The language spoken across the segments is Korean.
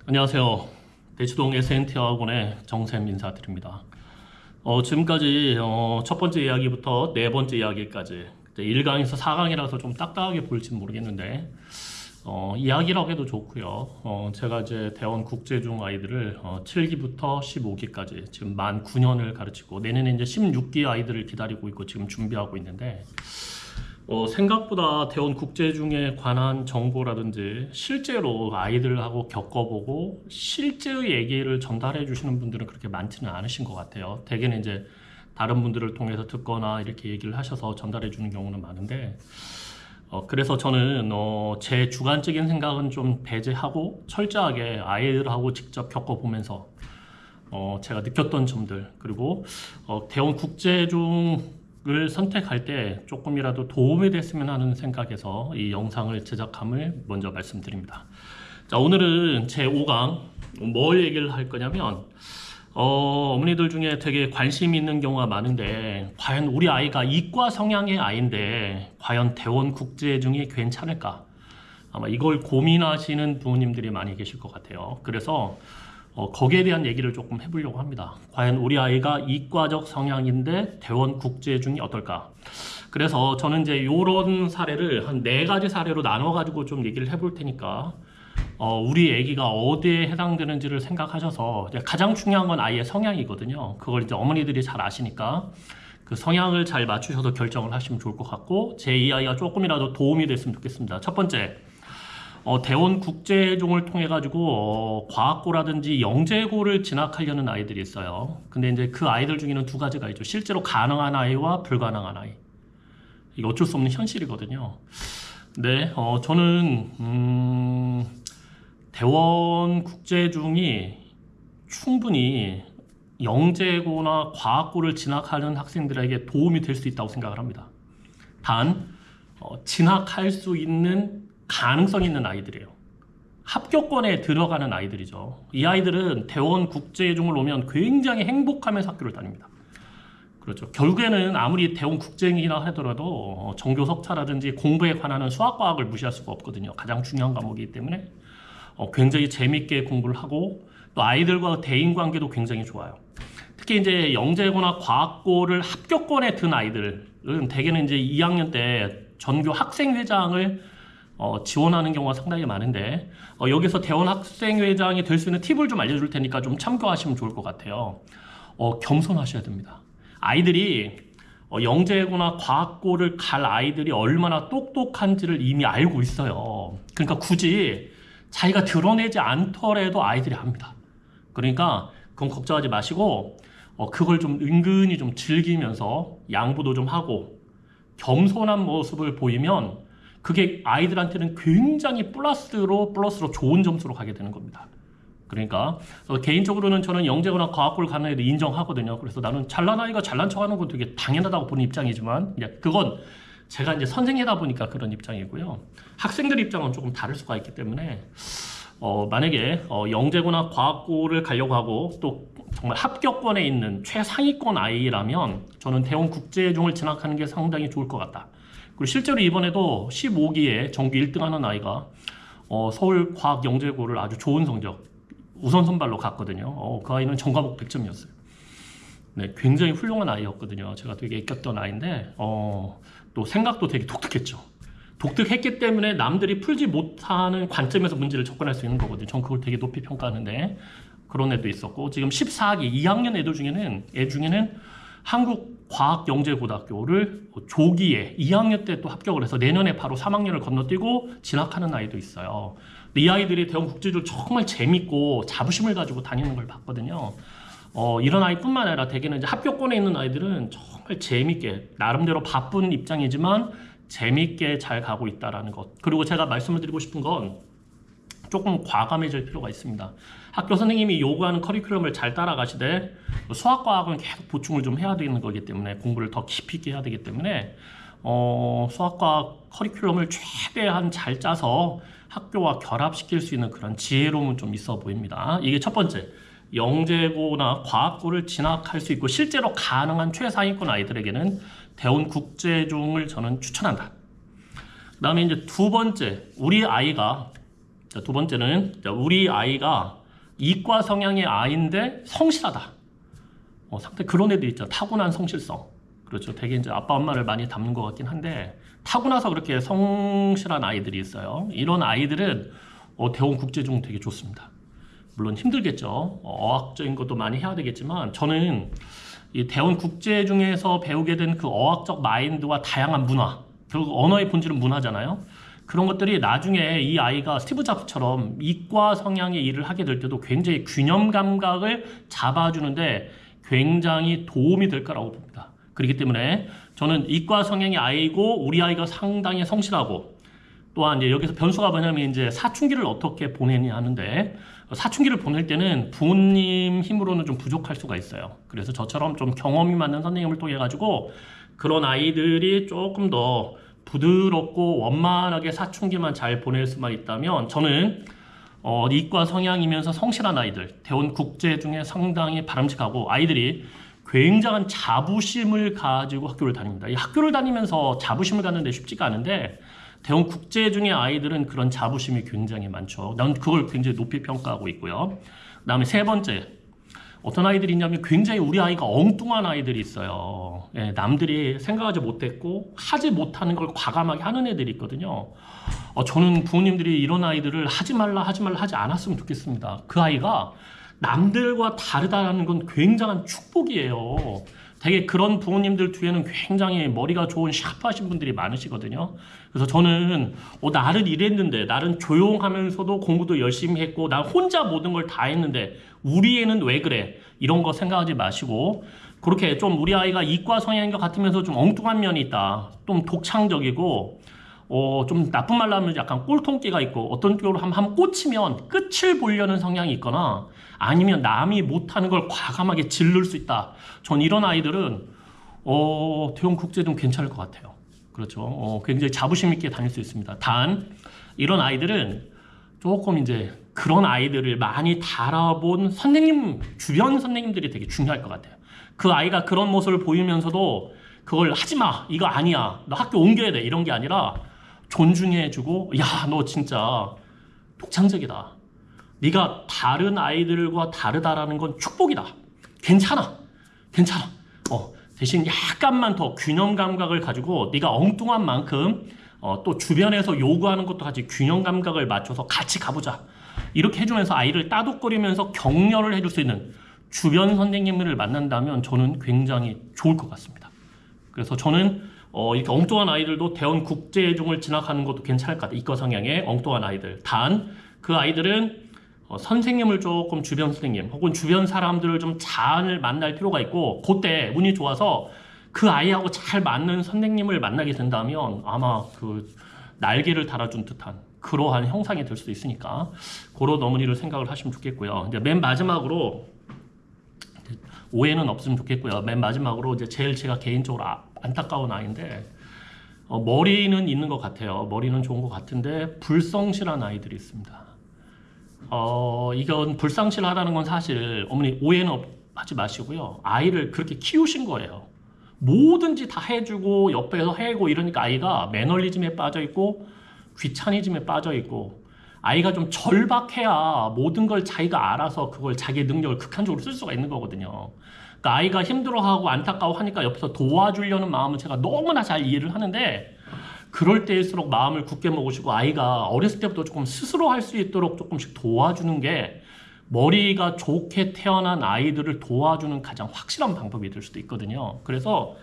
안녕하세요. 대치동 SNT 학원의 정샘 인사드립니다. 지금까지 첫 번째 이야기부터 네 번째 이야기까지 1강에서 4강이라서 좀 딱딱하게 보일지 모르겠는데 이야기라고 해도 좋고요. 제가 이제 대원 국제중 아이들을 7기부터 15기까지 지금 만 9년을 가르치고 내년에 이제 16기 아이들을 기다리고 있고 지금 준비하고 있는데 생각보다 대원 국제중에 관한 정보라든지 실제로 아이들하고 겪어보고 실제의 얘기를 전달해 주시는 분들은 그렇게 많지는 않으신 것 같아요. 대개는 이제 다른 분들을 통해서 듣거나 이렇게 얘기를 하셔서 전달해 주는 경우는 많은데 그래서 저는 제 주관적인 생각은 좀 배제하고 철저하게 아이들하고 직접 겪어보면서 제가 느꼈던 점들 그리고 대원 국제중을 선택할 때 조금이라도 도움이 됐으면 하는 생각에서 이 영상을 제작함을 먼저 말씀드립니다. 자, 오늘은 제 5강 뭘 얘기를 할 거냐면 어머니들 중에 되게 관심이 있는 경우가 많은데 과연 우리 아이가 이과 성향의 아이인데 과연 대원 국제중이 괜찮을까? 아마 이걸 고민하시는 부모님들이 많이 계실 것 같아요. 그래서 거기에 대한 얘기를 조금 해보려고 합니다. 과연 우리 아이가 이과적 성향인데 대원 국제중이 어떨까? 그래서 저는 이제 이런 사례를 한 4가지 사례로 나눠가지고 좀 얘기를 해볼 테니까 우리 아기가 어디에 해당되는지를 생각하셔서 가장 중요한 건 아이의 성향이거든요. 그걸 이제 어머니들이 잘 아시니까 그 성향을 잘 맞추셔서 결정을 하시면 좋을 것 같고 제 이 아이가 조금이라도 도움이 됐으면 좋겠습니다. 첫 번째, 대원 국제중을 통해 가지고 과학고라든지 영재고를 진학하려는 아이들이 있어요. 근데 이제 그 아이들 중에는 2가지가 있죠. 실제로 가능한 아이와 불가능한 아이. 이게 어쩔 수 없는 현실이거든요. 네, 저는 대원 국제중이 충분히 영재고나 과학고를 진학하는 학생들에게 도움이 될 수 있다고 생각을 합니다. 단 진학할 수 있는 가능성 있는 아이들이에요. 합격권에 들어가는 아이들이죠. 이 아이들은 대원 국제중을 오면 굉장히 행복하면서 학교를 다닙니다. 그렇죠. 결국에는 아무리 대원 국제이나 하더라도 전교 석차라든지 공부에 관한 수학과학을 무시할 수가 없거든요. 가장 중요한 과목이기 때문에 굉장히 재밌게 공부를 하고 또 아이들과 대인관계도 굉장히 좋아요. 특히 이제 영재고나 과학고를 합격권에 든 아이들은 대개는 이제 2학년 때 전교 학생회장을 지원하는 경우가 상당히 많은데 여기서 대원 학생회장이 될 수 있는 팁을 좀 알려줄 테니까 좀 참고하시면 좋을 것 같아요. 겸손하셔야 됩니다. 아이들이 영재고나 과학고를 갈 아이들이 얼마나 똑똑한지를 이미 알고 있어요. 그러니까 굳이 자기가 드러내지 않더라도 아이들이 압니다. 그러니까 그건 걱정하지 마시고 그걸 좀 은근히 좀 즐기면서 양보도 좀 하고 겸손한 모습을 보이면 그게 아이들한테는 굉장히 플러스로 좋은 점수로 가게 되는 겁니다. 그러니까 개인적으로는 저는 영재고나 과학고를 가는 애들 인정하거든요. 그래서 나는 잘난 아이가 잘난 척하는 건 되게 당연하다고 보는 입장이지만 그건 제가 이제 선생이다 보니까 그런 입장이고요. 학생들 입장은 조금 다를 수가 있기 때문에 만약에 영재고나 과학고를 가려고 하고 또 정말 합격권에 있는 최상위권 아이라면 저는 대원 국제중을 진학하는 게 상당히 좋을 것 같다. 그리고 실제로 이번에도 15기에 전교 1등하는 아이가 서울과학영재고를 아주 좋은 성적 우선 선발로 갔거든요. 그 아이는 전과목 100점이었어요. 네, 굉장히 훌륭한 아이였거든요. 제가 되게 아꼈던 아이인데 또 생각도 되게 독특했죠. 독특했기 때문에 남들이 풀지 못하는 관점에서 문제를 접근할 수 있는 거거든요. 전 그걸 되게 높이 평가하는데 그런 애도 있었고 지금 14기 2학년 애들 중에는 한국과학영재고등학교를 조기에 2학년 때 또 합격을 해서 내년에 바로 3학년을 건너뛰고 진학하는 아이도 있어요. 근데 이 아이들이 대원 국제중을 정말 재밌고 자부심을 가지고 다니는 걸 봤거든요. 이런 아이뿐만 아니라 대개는 이제 합격권에 있는 아이들은 정말 재밌게 나름대로 바쁜 입장이지만 재밌게 잘 가고 있다라는 것. 그리고 제가 말씀을 드리고 싶은 건 조금 과감해질 필요가 있습니다. 학교 선생님이 요구하는 커리큘럼을 잘 따라가시되 수학과학은 계속 보충을 좀 해야 되는 거기 때문에 공부를 더 깊이 있게 해야 되기 때문에 수학과학 커리큘럼을 최대한 잘 짜서 학교와 결합시킬 수 있는 그런 지혜로움은 좀 있어 보입니다. 이게 첫 번째, 영재고나 과학고를 진학할 수 있고 실제로 가능한 최상위권 아이들에게는 대원 국제중을 저는 추천한다. 그 다음에 이제 2번째, 우리 아이가 자, 두 번째는 우리 아이가 이과 성향의 아이인데 성실하다. 상당히 그런 애들 있죠. 타고난 성실성. 그렇죠. 되게 이제 아빠 엄마를 많이 닮는 것 같긴 한데 타고나서 그렇게 성실한 아이들이 있어요. 이런 아이들은 대원 국제중 되게 좋습니다. 물론 힘들겠죠. 어학적인 것도 많이 해야 되겠지만 저는 이 대원 국제중에서 배우게 된 그 어학적 마인드와 다양한 문화, 결국 언어의 본질은 문화잖아요. 그런 것들이 나중에 이 아이가 스티브 잡스처럼 이과 성향의 일을 하게 될 때도 굉장히 균형 감각을 잡아주는데 굉장히 도움이 될 거라고 봅니다. 그렇기 때문에 저는 이과 성향의 아이고 우리 아이가 상당히 성실하고 또한 이제 여기서 변수가 뭐냐면 이제 사춘기를 어떻게 보내냐 하는데 사춘기를 보낼 때는 부모님 힘으로는 좀 부족할 수가 있어요. 그래서 저처럼 좀 경험이 많은 선생님을 통해 가지고 그런 아이들이 조금 더 부드럽고 원만하게 사춘기만 잘 보낼 수만 있다면 저는 이과 성향이면서 성실한 아이들 대원 국제 중에 상당히 바람직하고 아이들이 굉장한 자부심을 가지고 학교를 다닙니다. 이 학교를 다니면서 자부심을 갖는데 쉽지가 않은데 대원 국제 중에 아이들은 그런 자부심이 굉장히 많죠. 난 그걸 굉장히 높이 평가하고 있고요. 그 다음에 세 번째, 어떤 아이들이 있냐면 굉장히 우리 아이가 엉뚱한 아이들이 있어요. 예, 남들이 생각하지 못했고 하지 못하는 걸 과감하게 하는 애들이 있거든요. 저는 부모님들이 이런 아이들을 하지 말라 하지 않았으면 좋겠습니다. 그 아이가 남들과 다르다는 건 굉장한 축복이에요. 되게 그런 부모님들 뒤에는 굉장히 머리가 좋은 샤프하신 분들이 많으시거든요. 그래서 저는 나는 이랬는데 나는 조용하면서도 공부도 열심히 했고 난 혼자 모든 걸 다 했는데 우리 애는 왜 그래? 이런 거 생각하지 마시고 그렇게 좀 우리 아이가 이과 성향인 것 같으면서 좀 엉뚱한 면이 있다. 좀 독창적이고 좀 나쁜 말로 하면 약간 꼴통기가 있고 어떤 쪽으로 한번 꽂히면 끝을 보려는 성향이 있거나 아니면 남이 못하는 걸 과감하게 질를 수 있다. 전 이런 아이들은 대원 국제중 괜찮을 것 같아요. 그렇죠. 굉장히 자부심 있게 다닐 수 있습니다. 단 이런 아이들은 조금 이제 그런 아이들을 많이 다뤄본 선생님 주변 선생님들이 되게 중요할 것 같아요. 그 아이가 그런 모습을 보이면서도 그걸 하지 마, 이거 아니야, 너 학교 옮겨야 돼 이런 게 아니라 존중해주고 야, 너 진짜 독창적이다. 네가 다른 아이들과 다르다라는 건 축복이다. 괜찮아. 대신 약간만 더 균형 감각을 가지고 네가 엉뚱한 만큼 또 주변에서 요구하는 것도 같이 균형 감각을 맞춰서 같이 가보자. 이렇게 해주면서 아이를 따독거리면서 격려를 해줄 수 있는 주변 선생님을 만난다면 저는 굉장히 좋을 것 같습니다. 그래서 저는 이렇게 엉뚱한 아이들도 대원 국제중을 진학하는 것도 괜찮을 것 같아요. 이과 성향의 엉뚱한 아이들. 단 그 아이들은 선생님을 조금 주변 선생님 혹은 주변 사람들을 좀 잘 만날 필요가 있고 그때 운이 좋아서 그 아이하고 잘 맞는 선생님을 만나게 된다면 아마 그 날개를 달아준 듯한 그러한 형상이 될 수도 있으니까 그런 어머니를 생각을 하시면 좋겠고요. 이제 맨 마지막으로 오해는 없으면 좋겠고요. 맨 마지막으로 이제 제일 제가 개인적으로 안타까운 아이인데 머리는 있는 것 같아요. 머리는 좋은 것 같은데 불성실한 아이들이 있습니다. 이건 불성실하다는 건 사실 어머니 오해는 하지 마시고요. 아이를 그렇게 키우신 거예요. 뭐든지 다 해주고 옆에서 해고 이러니까 아이가 매너리즘에 빠져있고 귀차니즘에 빠져있고 아이가 좀 절박해야 모든 걸 자기가 알아서 그걸 자기의 능력을 극한적으로 쓸 수가 있는 거거든요. 그러니까 아이가 힘들어하고 안타까워하니까 옆에서 도와주려는 마음은 제가 너무나 잘 이해를 하는데 그럴 때일수록 마음을 굳게 먹으시고 아이가 어렸을 때부터 조금 스스로 할 수 있도록 조금씩 도와주는 게 머리가 좋게 태어난 아이들을 도와주는 가장 확실한 방법이 될 수도 있거든요. 그래서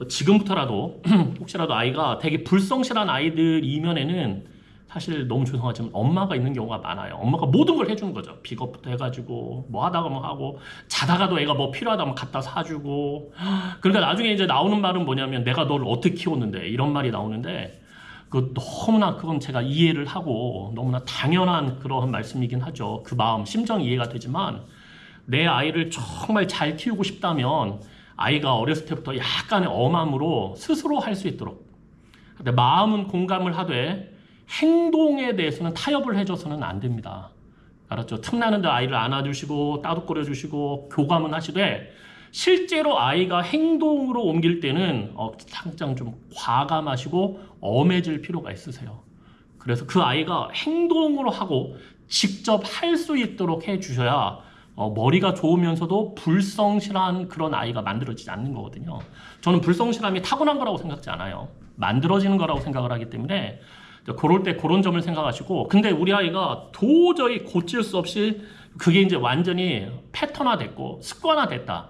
지금부터라도 혹시라도 아이가 되게 불성실한 아이들 이면에는 사실 너무 죄송하지만 엄마가 있는 경우가 많아요. 엄마가 모든 걸 해주는 거죠. 픽업부터 해가지고 뭐 하다가 뭐 하고 자다가도 애가 뭐 필요하다면 갖다 사주고 그러니까 나중에 이제 나오는 말은 뭐냐면 내가 너를 어떻게 키웠는데 이런 말이 나오는데 그 너무나 그건 제가 이해를 하고 너무나 당연한 그런 말씀이긴 하죠. 그 마음 심정이 이해가 되지만 내 아이를 정말 잘 키우고 싶다면 아이가 어렸을 때부터 약간의 엄함으로 스스로 할 수 있도록 근데 마음은 공감을 하되 행동에 대해서는 타협을 해줘서는 안 됩니다. 알았죠? 틈나는데 아이를 안아주시고 따뜻거려주시고 교감은 하시되 실제로 아이가 행동으로 옮길 때는 당장 좀 과감하시고 엄해질 필요가 있으세요. 그래서 그래서 그 아이가 행동으로 하고 직접 할 수 있도록 해주셔야 머리가 좋으면서도 불성실한 그런 아이가 만들어지지 않는 거거든요. 저는 불성실함이 타고난 거라고 생각하지 않아요. 만들어지는 거라고 생각을 하기 때문에 그럴 때 그런 점을 생각하시고, 근데 우리 아이가 도저히 고칠 수 없이 그게 이제 완전히 패턴화됐고 습관화됐다,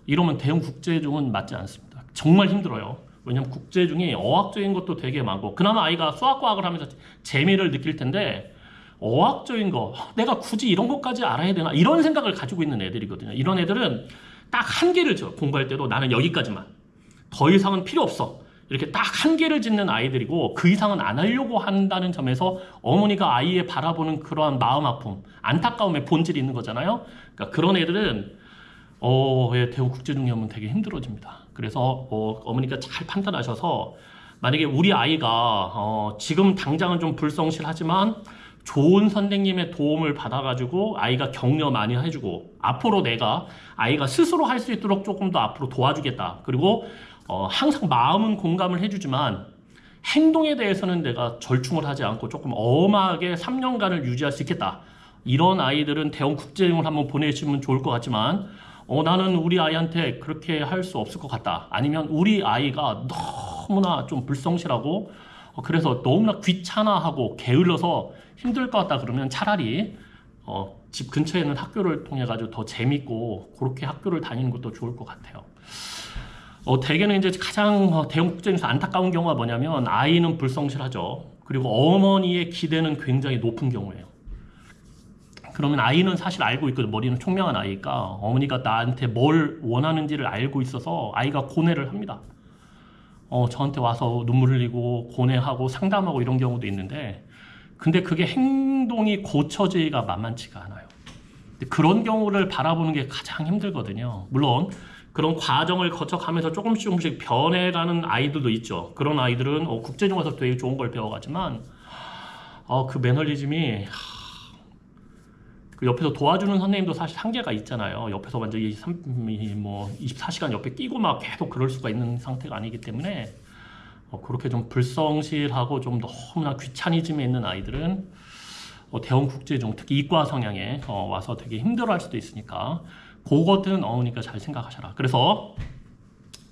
이러면 대형 국제중은 맞지 않습니다. 정말 힘들어요. 왜냐면 국제중이 어학적인 것도 되게 많고, 그나마 아이가 수학과학을 하면서 재미를 느낄 텐데 어학적인 거, 내가 굳이 이런 것까지 알아야 되나, 이런 생각을 가지고 있는 애들이거든요. 이런 애들은 딱 한계를 져. 공부할 때도 나는 여기까지만, 더 이상은 필요 없어, 이렇게 딱 한계를 짓는 아이들이고, 그 이상은 안 하려고 한다는 점에서 어머니가 아이의 바라보는 그러한 마음 아픔, 안타까움의 본질이 있는 거잖아요. 그러니까 그런 애들은 대형 국제중이하면 되게 힘들어집니다. 그래서 어머니가 잘 판단하셔서, 만약에 우리 아이가 지금 당장은 좀 불성실하지만 좋은 선생님의 도움을 받아가지고 아이가 격려 많이 해주고, 앞으로 내가 아이가 스스로 할 수 있도록 조금 더 앞으로 도와주겠다, 그리고 항상 마음은 공감을 해주지만 행동에 대해서는 내가 절충을 하지 않고 조금 엄하게 3년간을 유지할 수 있겠다, 이런 아이들은 대형 국제중을 한번 보내시면 좋을 것 같지만, 나는 우리 아이한테 그렇게 할 수 없을 것 같다, 아니면 우리 아이가 너무나 좀 불성실하고 그래서 너무나 귀찮아하고 게을러서 힘들 것 같다, 그러면 차라리 집 근처에 있는 학교를 통해 가지고 더 재밌고 그렇게 학교를 다니는 것도 좋을 것 같아요. 대개는 이제 가장 대형 국제중에서 안타까운 경우가 뭐냐면, 아이는 불성실하죠. 그리고 어머니의 기대는 굉장히 높은 경우예요. 그러면 아이는 사실 알고 있거든. 머리는 총명한 아이니까 어머니가 나한테 뭘 원하는지를 알고 있어서 아이가 고뇌를 합니다. 저한테 와서 눈물 흘리고 고뇌하고 상담하고 이런 경우도 있는데, 근데 그게 행동이 고쳐지기가 만만치가 않아요. 근데 그런 경우를 바라보는 게 가장 힘들거든요. 물론 그런 과정을 거쳐가면서 조금씩 변해가는 아이들도 있죠. 그런 아이들은 국제중 와서 되게 좋은 걸 배워가지만 그 매너리즘이, 그 옆에서 도와주는 선생님도 사실 한계가 있잖아요. 옆에서 완전 24시간 옆에 끼고 막 계속 그럴 수가 있는 상태가 아니기 때문에 그렇게 좀 불성실하고 좀 너무나 귀차니즘에 있는 아이들은 대형 국제중, 특히 이과 성향에 와서 되게 힘들어할 수도 있으니까 그것들은 어머니가 잘 생각하셔라. 그래서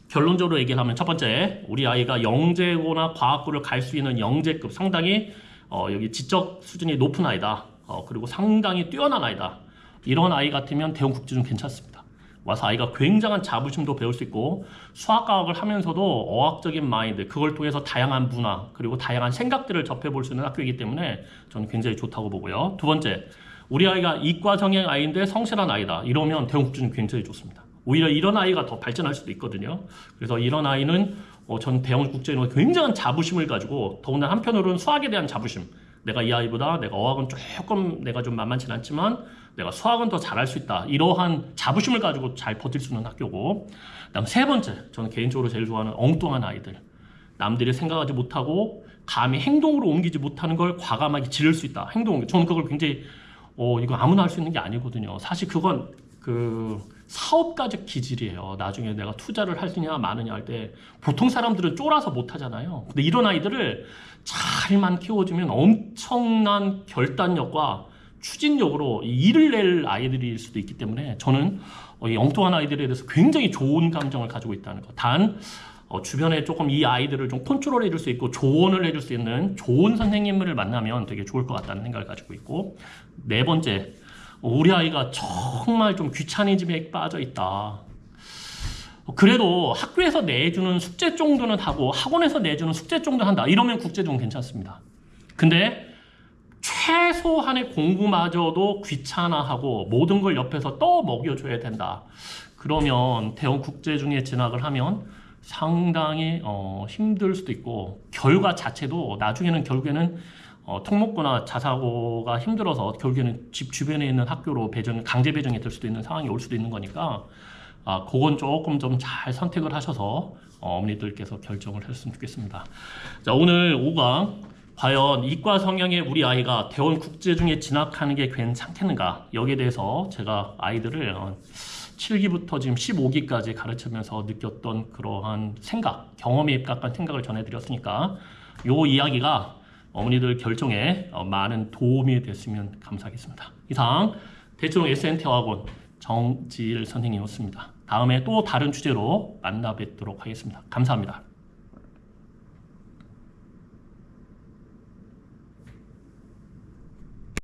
결론적으로 얘기를 하면, 첫 번째, 우리 아이가 영재고나 과학고를 갈 수 있는 영재급, 상당히 여기 지적 수준이 높은 아이다, 그리고 상당히 뛰어난 아이다, 이런 아이 같으면 대형 국제중 괜찮습니다. 와서 아이가 굉장한 자부심도 배울 수 있고, 수학과학을 하면서도 어학적인 마인드, 그걸 통해서 다양한 문화 그리고 다양한 생각들을 접해볼 수 있는 학교이기 때문에 저는 굉장히 좋다고 보고요. 두 번째, 우리 아이가 이과 성향 아이인데 성실한 아이다, 이러면 대형 국제중 굉장히 좋습니다. 오히려 이런 아이가 더 발전할 수도 있거든요. 그래서 이런 아이는 전 대형 국제중에 굉장한 자부심을 가지고, 더군다나 한편으로는 수학에 대한 자부심, 내가 이 아이보다 내가 어학은 조금 내가 좀 만만치는 않지만 내가 수학은 더 잘할 수 있다, 이러한 자부심을 가지고 잘 버틸 수 있는 학교고, 그다음 세 번째, 저는 개인적으로 제일 좋아하는 엉뚱한 아이들, 남들이 생각하지 못하고 감히 행동으로 옮기지 못하는 걸 과감하게 지를 수 있다. 저는 그걸 굉장히 이거 아무나 할 수 있는 게 아니거든요. 사실 그건 그 사업가적 기질이에요. 나중에 내가 투자를 하느냐 마느냐 할 때 보통 사람들은 쫄아서 못 하잖아요. 근데 이런 아이들을 잘만 키워주면 엄청난 결단력과 추진력으로 일을 낼 아이들일 수도 있기 때문에, 저는 이 엉뚱한 아이들에 대해서 굉장히 좋은 감정을 가지고 있다는 것. 단 주변에 조금 이 아이들을 좀 컨트롤 해줄 수 있고 조언을 해줄 수 있는 좋은 선생님을 만나면 되게 좋을 것 같다는 생각을 가지고 있고, 네 번째, 우리 아이가 정말 좀 귀차니즘에 빠져 있다, 그래도 학교에서 내주는 숙제 정도는 하고 학원에서 내주는 숙제 정도는 한다, 이러면 국제중 괜찮습니다. 근데 최소한의 공부마저도 귀찮아하고 모든 걸 옆에서 떠 먹여줘야 된다, 그러면 대형 국제중에 진학을 하면 상당히 힘들 수도 있고, 결과 자체도 나중에는 결국에는 특목고나 자사고가 힘들어서 결국에는 집 주변에 있는 학교로 강제 배정이 될 수도 있는 상황이 올 수도 있는 거니까, 그건 조금 좀 잘 선택을 하셔서 어머니들께서 결정을 했으면 좋겠습니다. 자, 오늘 5강, 과연 이과 성향의 우리 아이가 대원 국제중에 진학하는 게 괜찮겠는가, 여기에 대해서 제가 아이들을 7기부터 지금 15기까지 가르치면서 느꼈던 그러한 생각, 경험에 입각한 생각을 전해드렸으니까, 요 이야기가 어머니들 결정에 많은 도움이 됐으면 감사하겠습니다. 이상 대치동 SN대학원 정지일 선생님이었습니다. 다음에 또 다른 주제로 만나 뵙도록 하겠습니다. 감사합니다.